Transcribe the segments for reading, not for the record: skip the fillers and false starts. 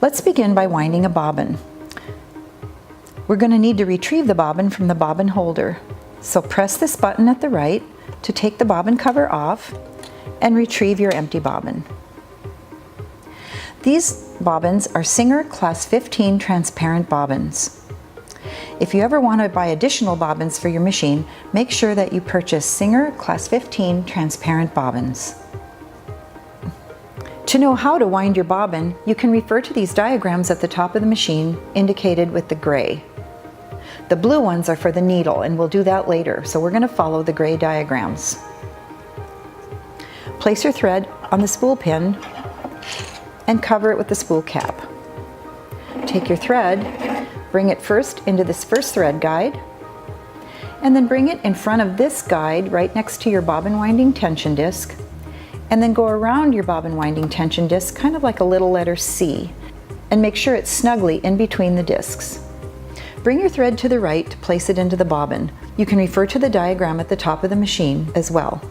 Let's begin by winding a bobbin. We're going to need to retrieve the bobbin from the bobbin holder. So press this button at the right to take the bobbin cover off and retrieve your empty bobbin. These bobbins are Singer Class 15 transparent bobbins. If you ever want to buy additional bobbins for your machine, make sure that you purchase Singer Class 15 transparent bobbins. To know how to wind your bobbin, you can refer to these diagrams at the top of the machine indicated with the gray. The blue ones are for the needle, and we'll do that later, so we're going to follow the gray diagrams. Place your thread on the spool pin and cover it with the spool cap. Take your thread, bring it first into this first thread guide, and then bring it in front of this guide right next to your bobbin winding tension disc, and then go around your bobbin winding tension disc kind of like a little letter C, and make sure it's snugly in between the discs. Bring your thread to the right to place it into the bobbin. You can refer to the diagram at the top of the machine as well.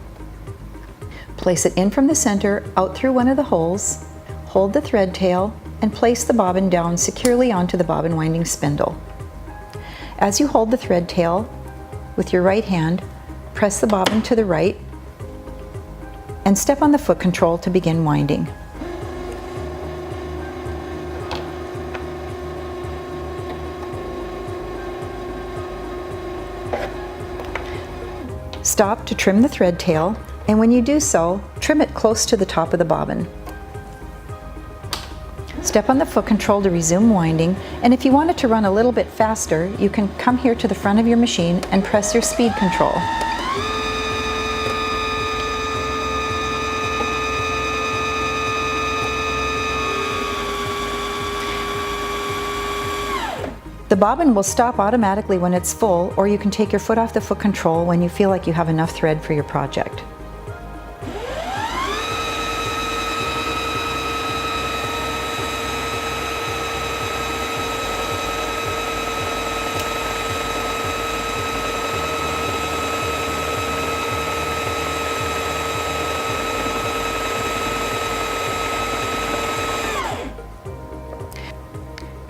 Place it in from the center, out through one of the holes, hold the thread tail, and place the bobbin down securely onto the bobbin winding spindle. As you hold the thread tail with your right hand, press the bobbin to the right and step on the foot control to begin winding. Stop to trim the thread tail, and when you do so, trim it close to the top of the bobbin. Step on the foot control to resume winding, and if you want it to run a little bit faster, you can come here to the front of your machine and press your speed control. The bobbin will stop automatically when it's full, or you can take your foot off the foot control when you feel like you have enough thread for your project.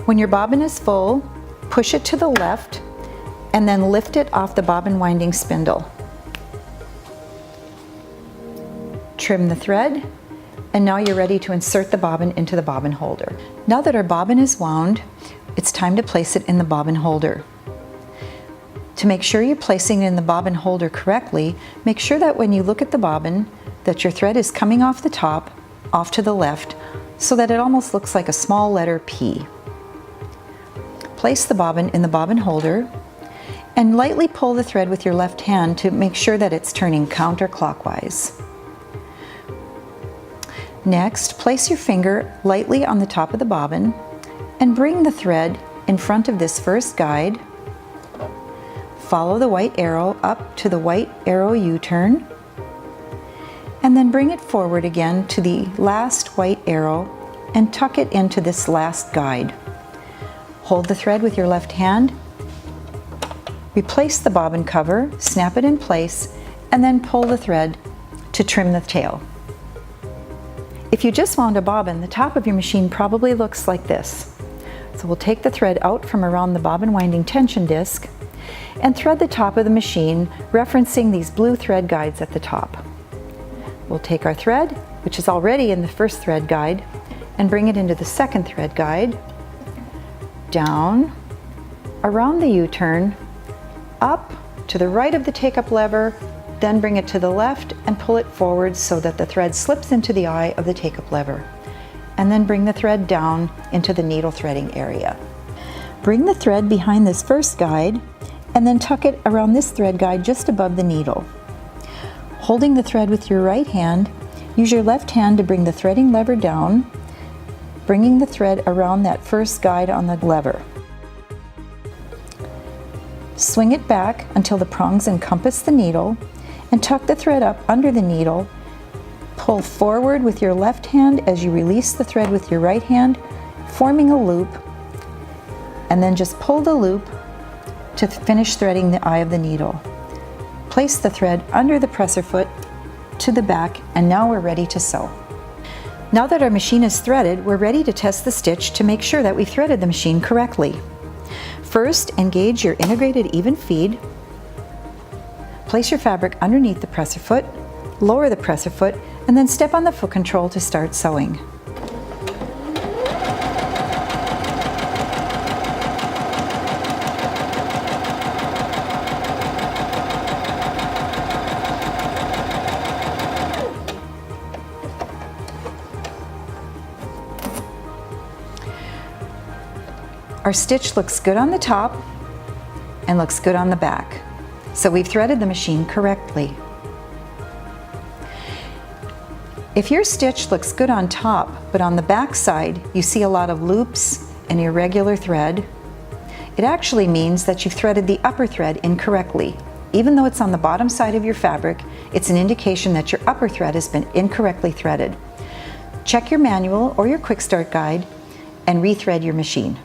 When your bobbin is full, push it to the left and then lift it off the bobbin winding spindle. Trim the thread, and now you're ready to insert the bobbin into the bobbin holder. Now that our bobbin is wound, it's time to place it in the bobbin holder. To make sure you're placing it in the bobbin holder correctly, make sure that when you look at the bobbin, that your thread is coming off the top, off to the left, so that it almost looks like a small letter P. Place the bobbin in the bobbin holder and lightly pull the thread with your left hand to make sure that it's turning counterclockwise. Next, place your finger lightly on the top of the bobbin and bring the thread in front of this first guide. Follow the white arrow up to the white arrow U-turn, and then bring it forward again to the last white arrow and tuck it into this last guide. Hold the thread with your left hand, replace the bobbin cover, snap it in place, and then pull the thread to trim the tail. If you just wound a bobbin, the top of your machine probably looks like this. So we'll take the thread out from around the bobbin winding tension disc and thread the top of the machine, referencing these blue thread guides at the top. We'll take our thread, which is already in the first thread guide, and bring it into the second thread guide, down, around the U-turn, up to the right of the take-up lever, then bring it to the left and pull it forward so that the thread slips into the eye of the take-up lever, and then bring the thread down into the needle threading area. Bring the thread behind this first guide and then tuck it around this thread guide just above the needle. Holding the thread with your right hand, use your left hand to bring the threading lever down, bringing the thread around that first guide on the lever. Swing it back until the prongs encompass the needle and tuck the thread up under the needle. Pull forward with your left hand as you release the thread with your right hand, forming a loop. and then just pull the loop to finish threading the eye of the needle. Place the thread under the presser foot to the back, and now we're ready to sew. Now that our machine is threaded, we're ready to test the stitch to make sure that we threaded the machine correctly. First, engage your integrated even feed. Place your fabric underneath the presser foot, lower the presser foot, and then step on the foot control to start sewing. Our stitch looks good on the top and looks good on the back. So we've threaded the machine correctly. If your stitch looks good on top, but on the back side you see a lot of loops and irregular thread, it actually means that you've threaded the upper thread incorrectly. Even though it's on the bottom side of your fabric, it's an indication that your upper thread has been incorrectly threaded. Check your manual or your quick start guide and rethread your machine.